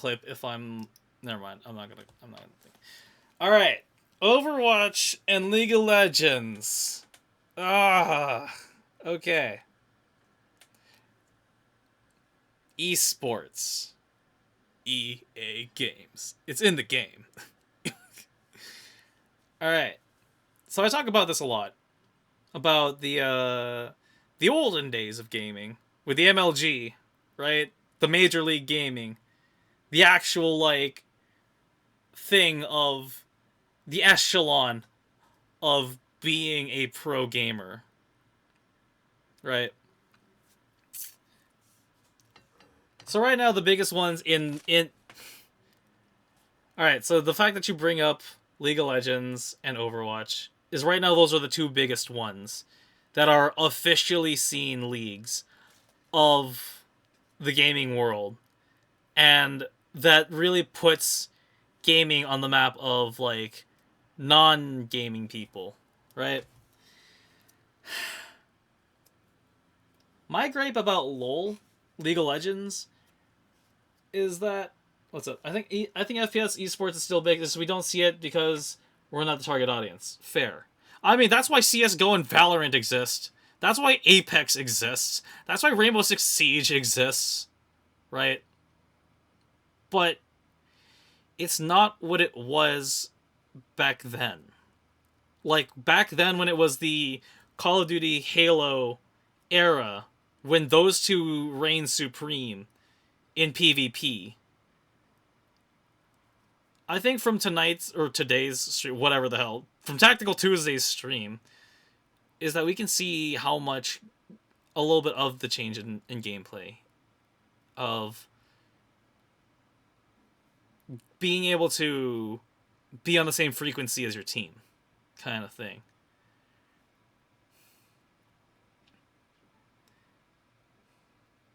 clip if I'm. Never mind. I'm not gonna. Think. All right. Overwatch and League of Legends. Ah. Okay. Esports. EA Games. It's in the game. All right. So I talk about this a lot about the olden days of gaming with the MLG, right? The Major League Gaming, the actual like thing of the echelon of being a pro gamer, right? So right now the biggest ones in all right, so the fact that you bring up League of Legends and Overwatch is right now those are the two biggest ones that are officially seen leagues of the gaming world, and that really puts gaming on the map of like non-gaming people, right? My gripe about LoL, League of Legends, is that what's up? I think FPS esports is still big. Just we don't see it because we're not the target audience. Fair. I mean, that's why CS:GO and Valorant exist. That's why Apex exists. That's why Rainbow Six Siege exists, right? But it's not what it was back then. Like back then when it was the Call of Duty Halo era, when those two reigned supreme in PvP. I think from tonight's or today's stream, whatever the hell, from Tactical Tuesday's stream, is that we can see how much a little bit of the change in gameplay of being able to be on the same frequency as your team, kind of thing.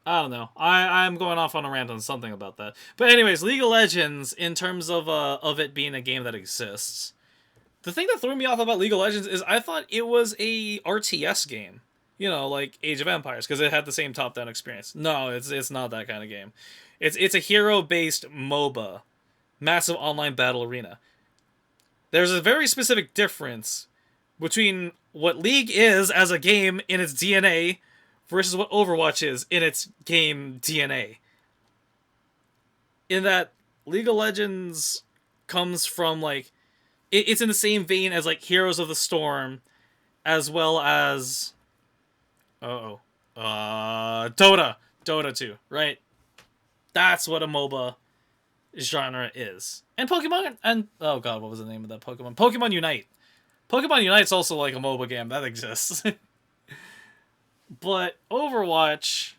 I don't know. I'm going off on a rant on something about that. But anyways, League of Legends, in terms of it being a game that exists, the thing that threw me off about League of Legends is I thought it was a RTS game. You know, like Age of Empires, because it had the same top-down experience. No, it's not that kind of game. It's a hero-based MOBA, massive online battle arena. There's a very specific difference between what League is as a game in its DNA versus what Overwatch is in its game DNA. In that League of Legends comes from like it's in the same vein as like Heroes of the Storm, as well as Dota 2, right? That's what a MOBA genre is. And Pokemon and oh god, what was the name of that Pokemon? Pokemon Unite. Pokemon Unite's also like a MOBA game that exists. But Overwatch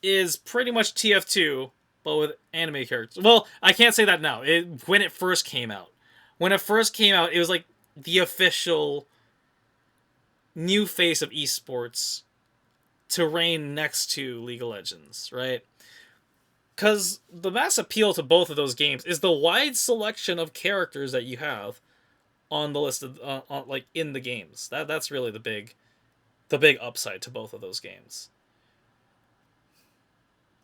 is pretty much TF2, but with anime characters. Well, I can't say that now. When it first came out. When it first came out, it was like the official new face of esports to reign next to League of Legends, right? Because the mass appeal to both of those games is the wide selection of characters that you have on the list of like in the games. That's really the big upside to both of those games.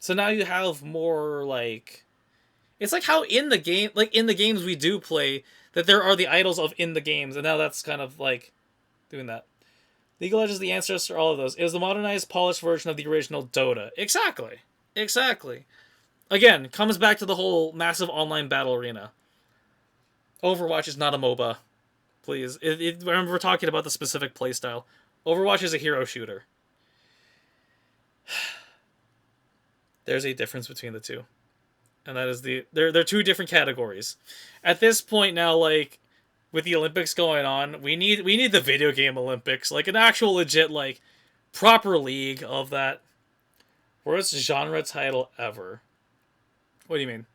So now you have more like it's like how in the game like in the games we do play that there are the idols of in the games, and now that's kind of like doing that. League of Legends is the ancestor to all of those. It was the modernized, polished version of the original Dota. Exactly. Again, comes back to the whole massive online battle arena. Overwatch is not a MOBA. Please. Remember we're talking about the specific playstyle. Overwatch is a hero shooter. There's a difference between the two. And that is they're two different categories. At this point now, like, with the Olympics going on, we need the video game Olympics. Like an actual legit, like, proper league of that. Worst genre title ever. What do you mean?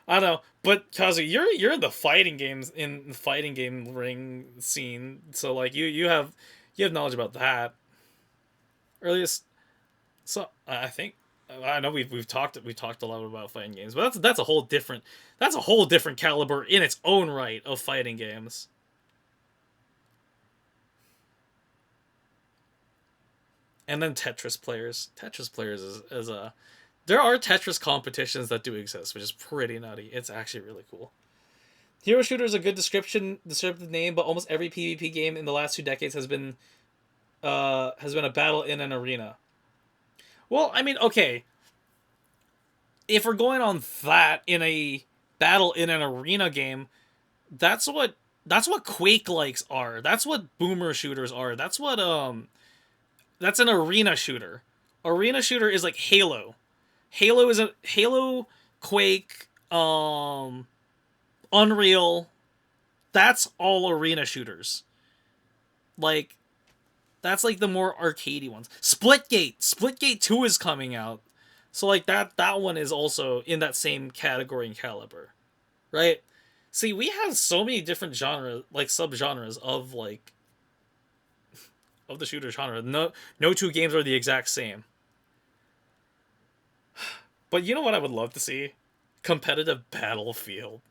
I don't know, but Kazu, you're in the fighting games in the fighting game ring scene, so like you have knowledge about that. Earliest, so I think I know we've talked a lot about fighting games, but that's a whole different caliber in its own right of fighting games. And then Tetris players is a There are Tetris competitions that do exist, which is pretty nutty. It's actually really cool. Hero shooter is a good descriptive name, but almost every PvP game in the last 2 decades has been a battle in an arena. Well, I mean, okay, if we're going on that in a battle in an arena game, that's what Quake likes are. That's what boomer shooters are. That's an arena shooter. Arena shooter is like Halo. Halo, Quake, Unreal. That's all arena shooters. Like that's like the more arcadey ones. Splitgate 2 is coming out. So like that one is also in that same category and caliber. Right? See, we have so many different genres, like subgenres of the shooter genre. No two games are the exact same. But you know what I would love to see? Competitive Battlefield.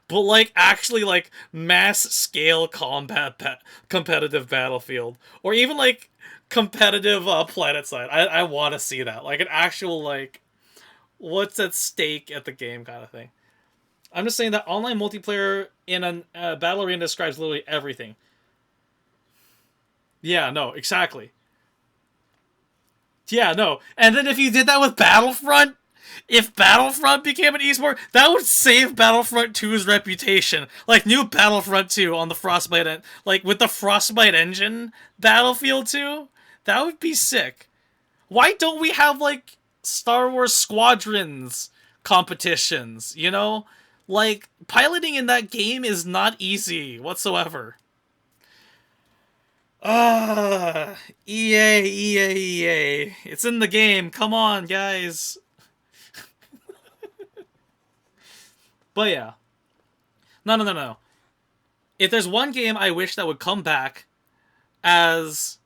But like actually like mass scale competitive Battlefield, or even like competitive PlanetSide. I want to see that, like an actual like what's at stake at the game kind of thing. I'm just saying that online multiplayer in a battle arena describes literally everything. Yeah, no, exactly. Yeah, no. And then if you did that with Battlefront, if Battlefront became an esport, that would save Battlefront 2's reputation. Like new Battlefront 2 on the like with the Frostbite engine, Battlefield 2, that would be sick. Why don't we have like Star Wars Squadrons competitions, you know? Like piloting in that game is not easy whatsoever. EA, EA, EA. It's in the game. Come on, guys. But yeah. No, no, no, no. If there's one game I wish that would come back as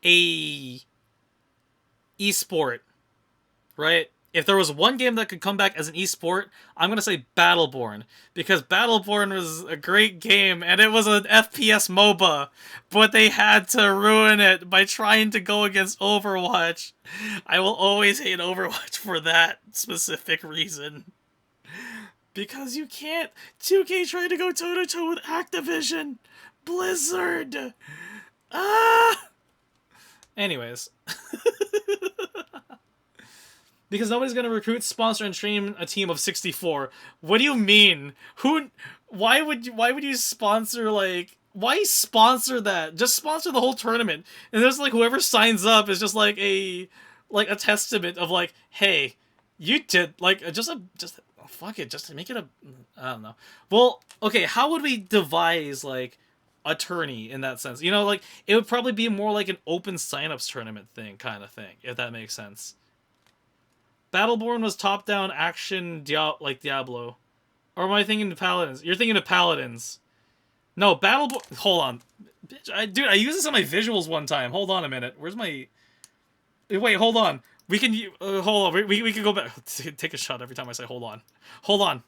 a esport, right? If there was one game that could come back as an esport, I'm going to say Battleborn. Because Battleborn was a great game, and it was an FPS MOBA. But they had to ruin it by trying to go against Overwatch. I will always hate Overwatch for that specific reason. Because you can't. 2K tried to go toe-to-toe with Activision. Blizzard. Ah! Anyways. Because nobody's gonna recruit, sponsor, and train a team of 64. What do you mean? Why would you sponsor, like... Why sponsor that? Just sponsor the whole tournament. And there's like whoever signs up is just like a testament of like, hey, you did like fuck it, just to make it a... I don't know. Well, okay, how would we devise like a tourney in that sense? You know, like it would probably be more like an open signups tournament thing kind of thing, if that makes sense. Battleborn was top-down action like Diablo. Or am I thinking of Paladins? You're thinking of Paladins. No, Battleborn... Hold on. Dude, I used this on my visuals one time. Hold on a minute. Where's my... Wait, hold on. We can... hold on. We can go back. Take a shot every time I say hold on. Hold on.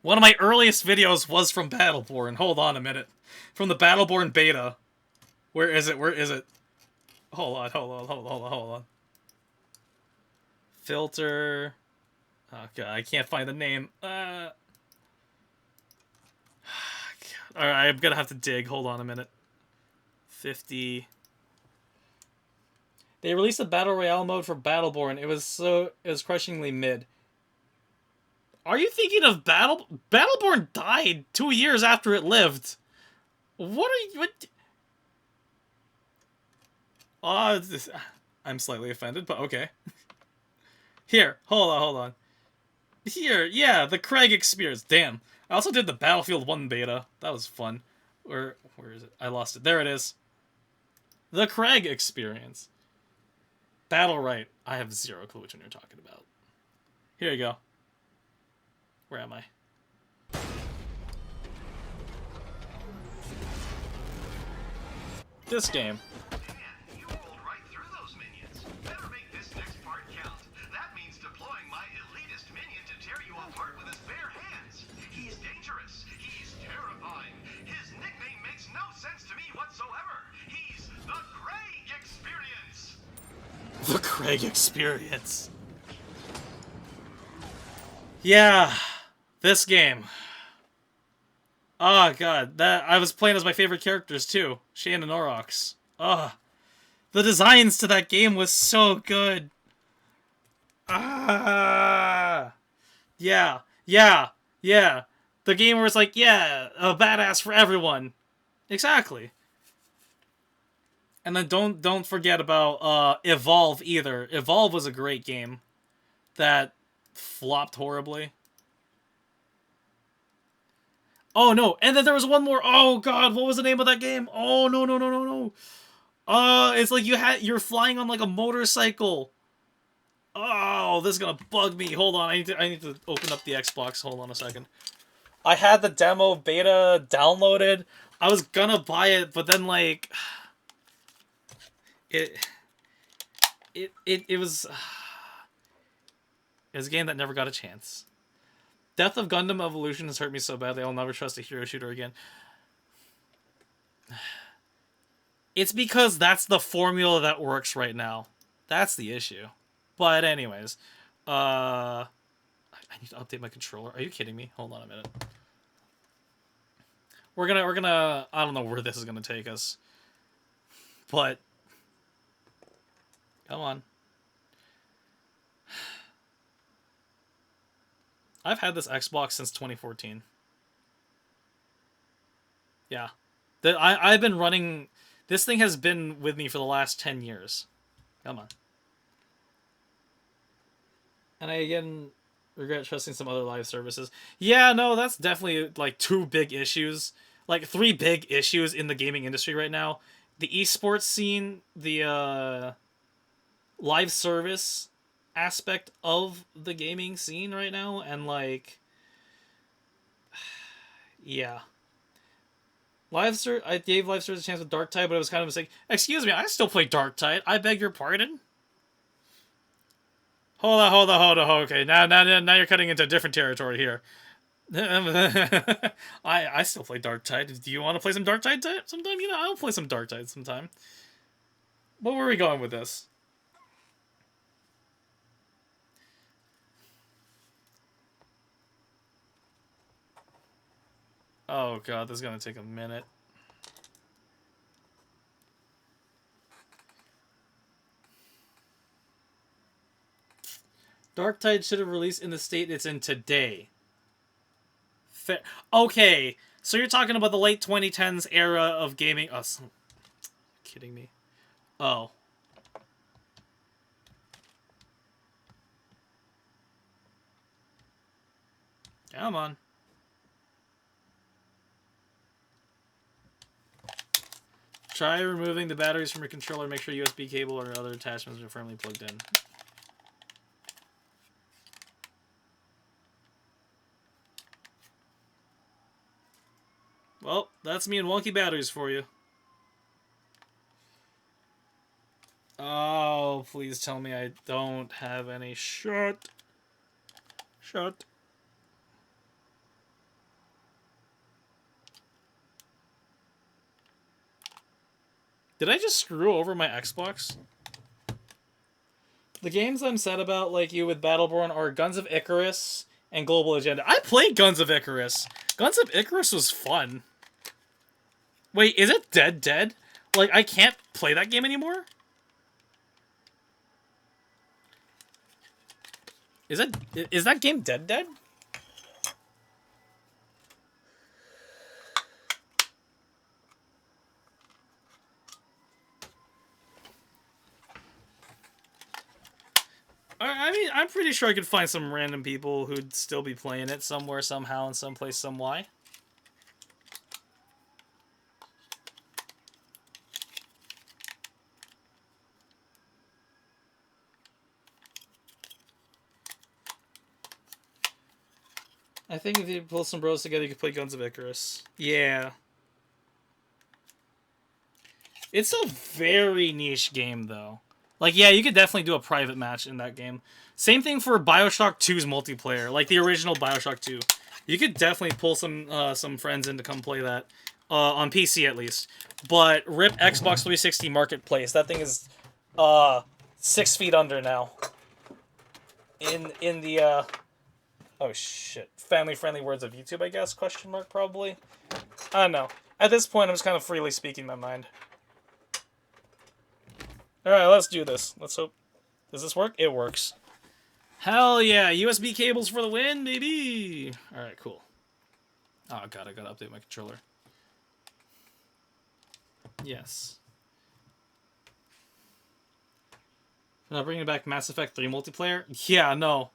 One of my earliest videos was from Battleborn. Hold on a minute. From the Battleborn beta. Where is it? Where is it? Hold on. Filter. Oh god, I can't find the name. Alright, I'm gonna have to dig. Hold on a minute. 50. They released a battle royale mode for Battleborn. It was crushingly mid. Are you thinking of Battleborn died 2 years after it lived. What are you... I'm slightly offended, but okay. Here, hold on. Here, yeah, the Craig experience. Damn. I also did the Battlefield 1 beta. That was fun. Where is it? I lost it. There it is. The Craig experience. Battle right. I have zero clue which one you're talking about. Here you go. Where am I? This game. The Craig experience. Yeah, this game. Oh god, that I was playing as my favorite characters too, Shane and Orox. The designs to that game was so good. Ah, yeah, yeah, yeah. The game where it's like, yeah, a badass for everyone. Exactly. And then don't forget about Evolve either. Evolve was a great game that flopped horribly. Oh no! And then there was one more. Oh god, what was the name of that game? Oh no no no no no! It's like you're flying on like a motorcycle. Oh, this is gonna bug me. Hold on, I need to open up the Xbox. Hold on a second. I had the demo beta downloaded. I was gonna buy it, but then like it it was it was a game that never got a chance. Death of Gundam Evolution has hurt me so badly I'll never trust a hero shooter again. It's because that's the formula that works right now. That's the issue. But anyways, I need to update my controller. Are you kidding me? Hold on a minute. We're gonna I don't know where this is gonna take us. But come on. I've had this Xbox since 2014. Yeah. I've been running... This thing has been with me for the last 10 years. Come on. And I, again, regret trusting some other live services. Yeah, no, that's definitely, like, two big issues. Like, three big issues in the gaming industry right now. The esports scene, the, live service aspect of the gaming scene right now, and like yeah, I gave live service a chance with Dark Tide, but it was kind of a mistake. Excuse me, I still play Dark Tide. I beg your pardon. Hold on. Okay, now you're cutting into different territory here. I still play Dark Tide. Do you want to play some Dark Tide sometime? You know, I'll play some Dark Tide sometime. Where were we going with this? Oh god, this is gonna take a minute. Dark Tide should have released in the state it's in today. Okay, so you're talking about the late 2010s era of gaming. Oh, kidding me. Oh. Come on. Try removing the batteries from your controller. Make sure USB cable or other attachments are firmly plugged in. Well, that's me and wonky batteries for you. Oh, please tell me I don't have any. Shut. Did I just screw over my Xbox? The games I'm sad about, like you with Battleborn, are Guns of Icarus and Global Agenda. I played Guns of Icarus. Guns of Icarus was fun. Wait, is it dead? Like, I can't play that game anymore? Is that game dead? I mean, I'm pretty sure I could find some random people who'd still be playing it somewhere, somehow, in some place, some why. I think if you pull some bros together, you could play Guns of Icarus. Yeah. It's a very niche game, though. Like, yeah, you could definitely do a private match in that game. Same thing for Bioshock 2's multiplayer, like the original Bioshock 2. You could definitely pull some friends in to come play that, on PC at least. But rip Xbox 360 Marketplace. That thing is, 6 feet under now. In the oh shit, family friendly words of YouTube, I guess, question mark, probably. I don't know. At this point, I'm just kind of freely speaking my mind. Alright, let's do this. Let's hope. Does this work? It works. Hell yeah, USB cables for the win, baby! Alright, cool. Oh god, I gotta update my controller. Yes. Not bringing back Mass Effect 3 multiplayer? Yeah, no.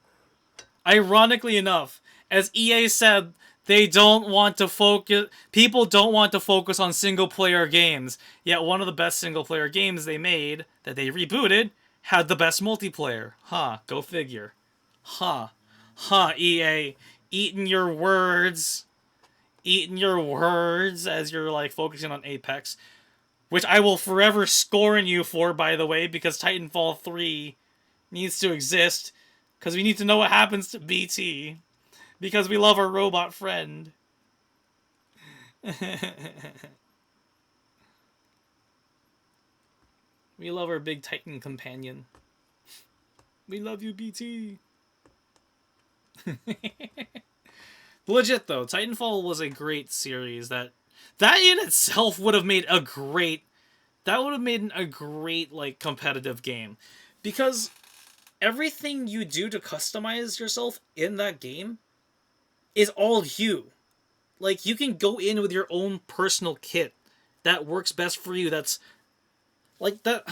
Ironically enough, as EA said, they don't want to focus... People don't want to focus on single-player games. Yet one of the best single-player games they made, that they rebooted, had the best multiplayer. Huh, go figure. Huh. Huh, EA. Eating your words. Eating your words as you're, like, focusing on Apex. Which I will forever scorn you for, by the way, because Titanfall 3 needs to exist. Because we need to know what happens to BT. Because we love our robot friend. We love our big Titan companion. We love you, BT. Legit, though, Titanfall was a great series that in itself would have made a great... That would have made a great, like, competitive game. Because everything you do to customize yourself in that game is all you. Like, you can go in with your own personal kit that works best for you. That's like that.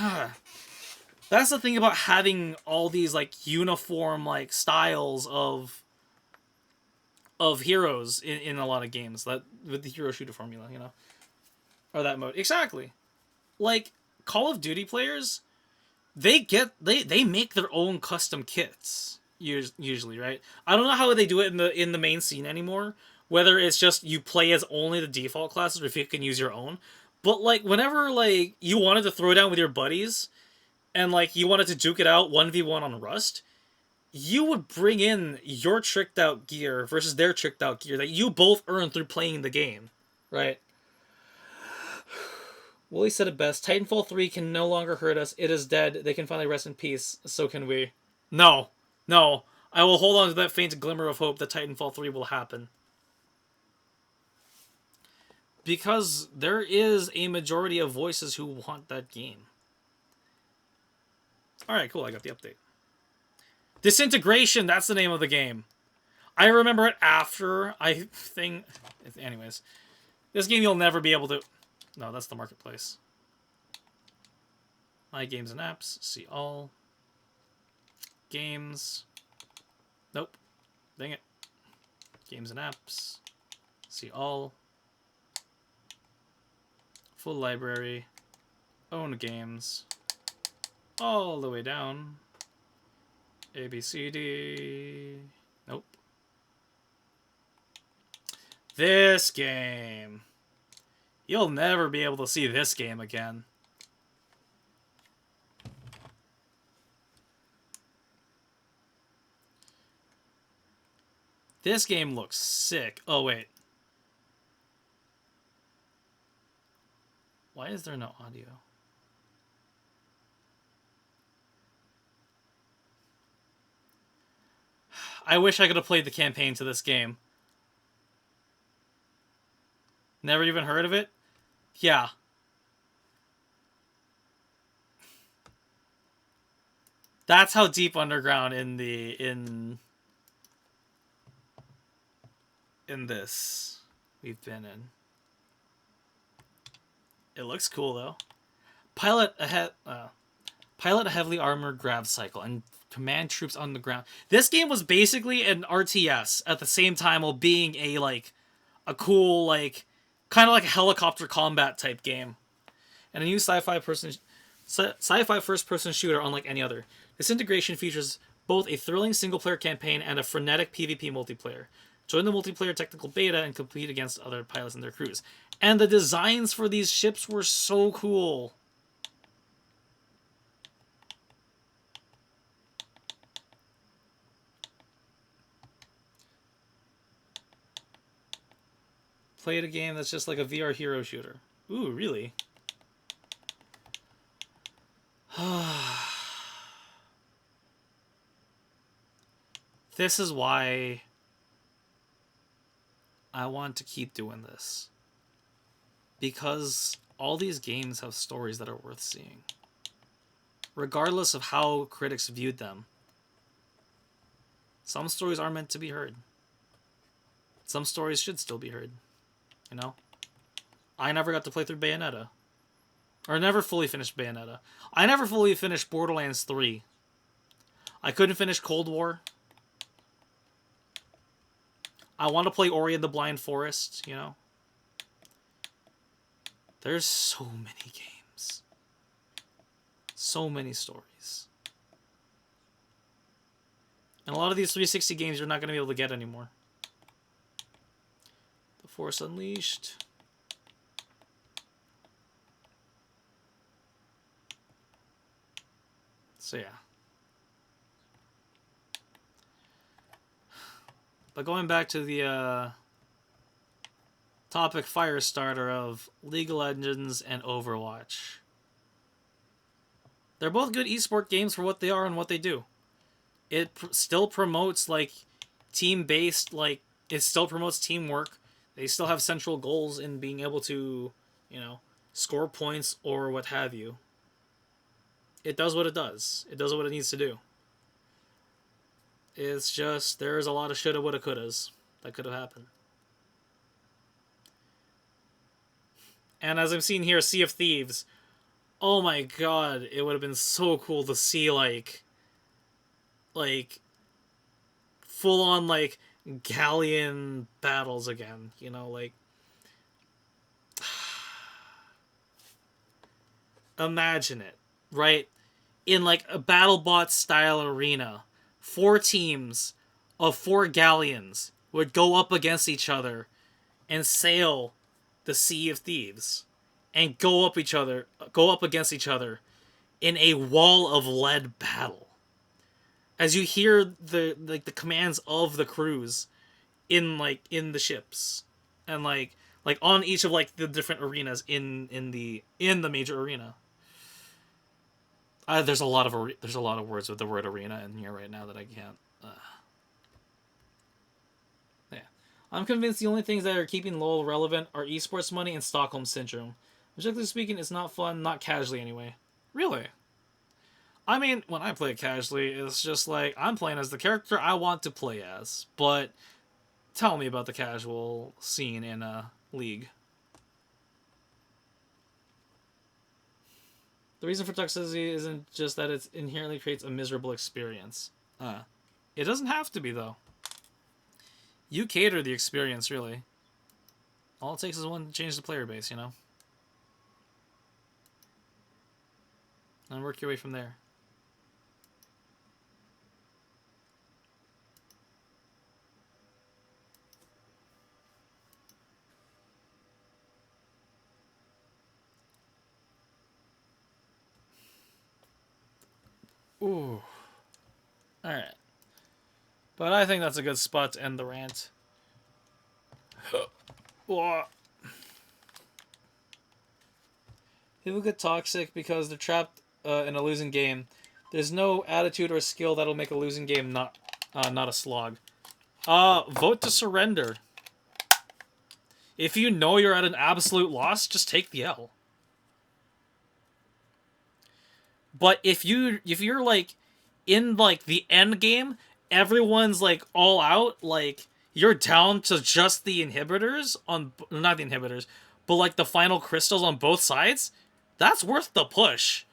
That's the thing about having all these like uniform like styles of heroes in a lot of games, that with the hero shooter formula, you know, or that mode. Exactly. Like Call of Duty players, they make their own custom kits usually, right? I don't know how they do it in the main scene anymore. Whether it's just you play as only the default classes, or if you can use your own. But like whenever like you wanted to throw down with your buddies, and like you wanted to duke it out 1v1 on Rust, you would bring in your tricked out gear versus their tricked out gear that you both earned through playing the game, right? Wooly said it best. Titanfall 3 can no longer hurt us. It is dead. They can finally rest in peace. So can we. No. No. I will hold on to that faint glimmer of hope that Titanfall 3 will happen. Because there is a majority of voices who want that game. Alright, cool. I got the update. Disintegration, that's the name of the game. I remember it after I think... Anyways. This game you'll never be able to... No, that's the marketplace. My games and apps. See all. Games. Nope. Dang it. Games and apps. See all. Full library. Own games. All the way down. A, B, C, D. Nope. This game. You'll never be able to see this game again. This game looks sick. Oh, wait. Why is there no audio? I wish I could have played the campaign to this game. Never even heard of it? Yeah. That's how deep underground in this we've been in. It looks cool though. Pilot a heavily armored grav cycle and command troops on the ground. This game was basically an RTS at the same time while being a cool kind of like a helicopter combat type game, and a new sci-fi first-person shooter unlike any other. Disintegration features both a thrilling single-player campaign and a frenetic PvP multiplayer. Join the multiplayer technical beta and compete against other pilots and their crews. And the designs for these ships were so cool. Played a game that's just like a VR hero shooter. Ooh, really? This is why I want to keep doing this. Because all these games have stories that are worth seeing. Regardless of how critics viewed them. Some stories are meant to be heard. Some stories should still be heard. You know? I never got to play through Bayonetta. Or never fully finished Bayonetta. I never fully finished Borderlands 3. I couldn't finish Cold War. I want to play Ori and the Blind Forest, you know? There's so many games. So many stories. And a lot of these 360 games you're not going to be able to get anymore. The Force Unleashed. So yeah. But going back to the topic fire starter of League of Legends and Overwatch. They're both good esport games for what they are and what they do. It still promotes, like, team-based, like, it still promotes teamwork. They still have central goals in being able to, you know, score points or what have you. It does what it does. It does what it needs to do. It's just, there's a lot of shoulda, woulda, couldas that could have happened. And as I'm seeing here, Sea of Thieves, oh my god, it would have been so cool to see, like full-on, like, galleon battles again, you know, like, imagine it, right? In, like, a BattleBot style arena, 4 teams of 4 galleons would go up against each other and sail the Sea of Thieves and go up against each other in a wall of lead battle. As you hear the commands of the crews in the ships, and like on each of, like, the different arenas in the major arena. There's a lot of words with the word arena in here right now that I can't. Yeah, I'm convinced the only things that are keeping LoL relevant are esports money and Stockholm syndrome. Objectively speaking, it's not fun, not casually anyway. Really? I mean, when I play casually, it's just like, I'm playing as the character I want to play as. But tell me about the casual scene in a League. The reason for toxicity isn't just that it inherently creates a miserable experience. It doesn't have to be, though. You cater the experience, really. All it takes is one to change the player base, you know? And work your way from there. Ooh. Alright. But I think that's a good spot to end the rant. People get toxic because they're trapped in a losing game. There's no attitude or skill that'll make a losing game not a slog. Vote to surrender. If you know you're at an absolute loss, just take the L. But if you're like in, like, the end game, everyone's, like, all out, like, you're down to just the inhibitors on, not the inhibitors, but, like, the final crystals on both sides, that's worth the push.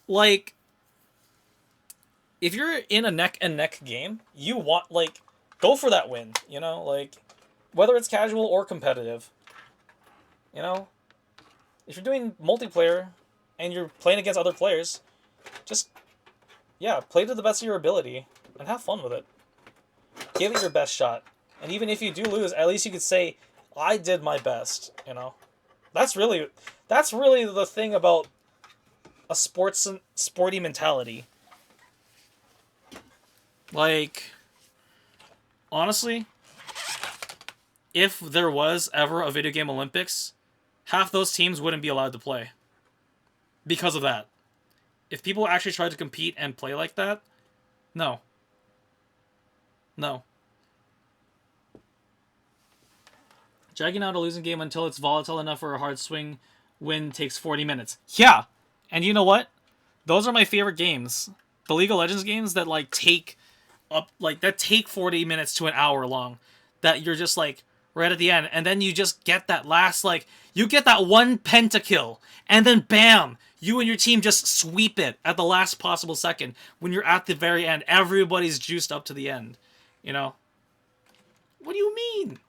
Like, if you're in a neck and neck game, you want, like, go for that win, you know, like, whether it's casual or competitive. You know, if you're doing multiplayer and you're playing against other players, just, yeah, play to the best of your ability and have fun with it. Give it your best shot. And even if you do lose, at least you could say, I did my best, you know? That's really the thing about a sporty mentality. Like, honestly, if there was ever a video game Olympics, half those teams wouldn't be allowed to play. Because of that. If people actually tried to compete and play like that, no. No. Dragging out a losing game until it's volatile enough for a hard swing win takes 40 minutes. Yeah. And you know what? Those are my favorite games. The League of Legends games that like take 40 minutes to an hour long. That you're just like right at the end, and then you just get that last you get that one pentakill, and then bam, you and your team just sweep it at the last possible second when you're at the very end. Everybody's juiced up to the end. You know? What do you mean?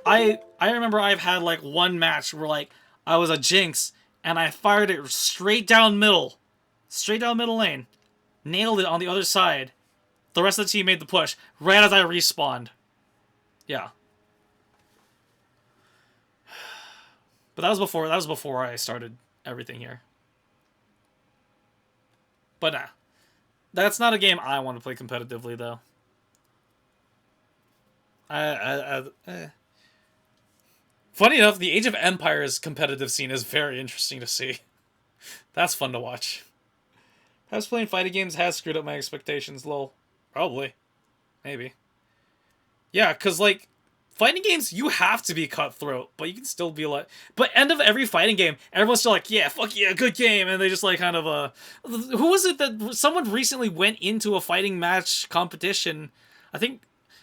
I remember I've had like one match where like I was a Jinx and I fired it straight down middle lane, nailed it on the other side. The rest of the team made the push right as I respawned. Yeah. But that was before I started everything here. But nah. That's not a game I want to play competitively though. Funny enough, the Age of Empires competitive scene is very interesting to see. That's fun to watch. Has playing fighting games has screwed up my expectations, lol. Probably. Maybe. Yeah, because, like, fighting games, you have to be cutthroat, but you can still be like... But end of every fighting game, everyone's still like, yeah, fuck yeah, good game, and they just, like, kind of, Who was it that... Someone recently went into a fighting match competition, I think...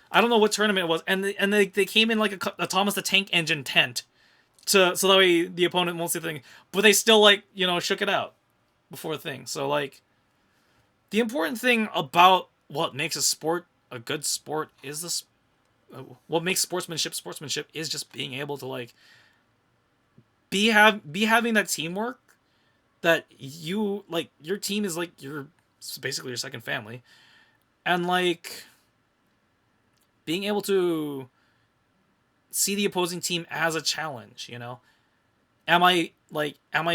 I don't know what tournament it was, and they came in, like, a Thomas the Tank Engine tent, so that way the opponent won't see the thing, but they still, like, shook it out before the thing, so, like... The important thing about what makes a good sport is this. What makes sportsmanship is just being able to like be having that teamwork that you like. Your team is like it's basically your second family, and like being able to see the opposing team as a challenge. Am I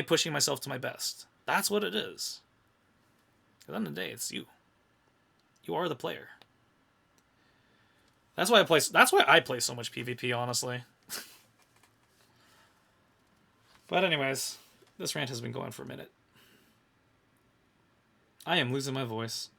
pushing myself to my best? That's what it is. At the end of the day, it's you. You are the player. That's why I play so much PvP, honestly. But anyways, this rant has been going for a minute. I am losing my voice.